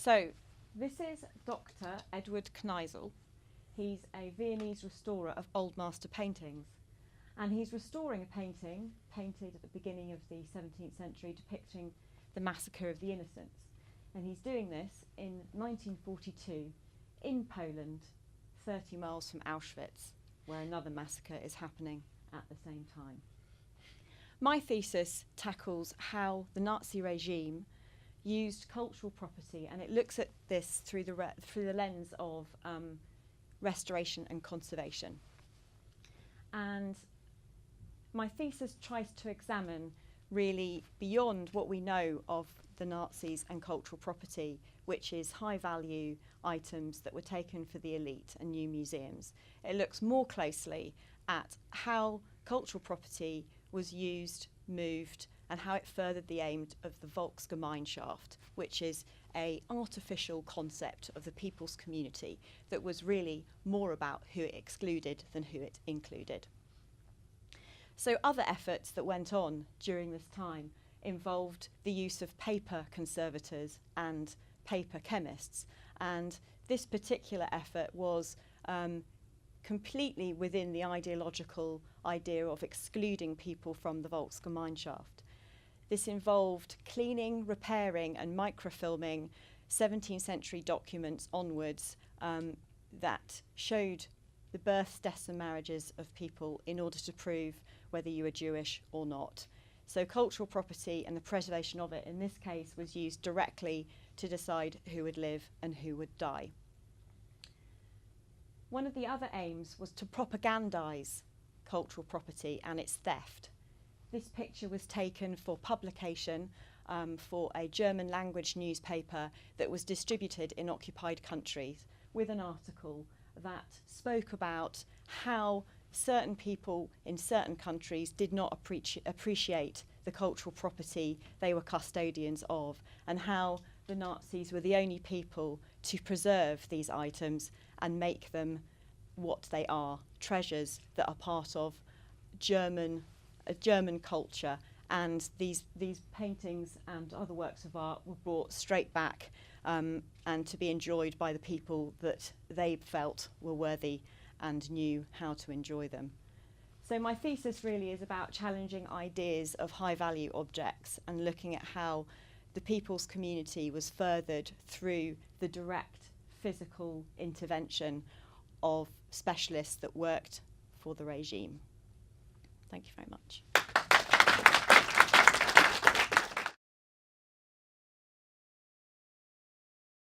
So this is Dr. Edward Kneisel. He's a Viennese restorer of Old Master paintings, and he's restoring a painting painted at the beginning of the 17th century depicting the massacre of the innocents. And he's doing this in 1942 in Poland, 30 miles from Auschwitz, where another massacre is happening at the same time. My thesis tackles how the Nazi regime used cultural property, and it looks at this through the lens of restoration and conservation. And my thesis tries to examine really beyond what we know of the Nazis and cultural property, which is high value items that were taken for the elite and new museums. It looks more closely at how cultural property was used, moved, and how it furthered the aim of the Volksgemeinschaft, which is an artificial concept of the people's community that was really more about who it excluded than who it included. So other efforts that went on during this time involved the use of paper conservators and paper chemists, and this particular effort was completely within the ideological idea of excluding people from the Volksgemeinschaft. This involved cleaning, repairing and microfilming 17th century documents onwards that showed the births, deaths and marriages of people in order to prove whether you were Jewish or not. So cultural property and the preservation of it in this case was used directly to decide who would live and who would die. One of the other aims was to propagandise cultural property and its theft. This picture was taken for publication for a German language newspaper that was distributed in occupied countries, with an article that spoke about how certain people in certain countries did not appreciate the cultural property they were custodians of, and how the Nazis were the only people to preserve these items and make them what they are, treasures that are part of German culture. And these paintings and other works of art were brought straight back and to be enjoyed by the people that they felt were worthy and knew how to enjoy them. So my thesis really is about challenging ideas of high value objects and looking at how the people's community was furthered through the direct physical intervention of specialists that worked for the regime. Thank you very much.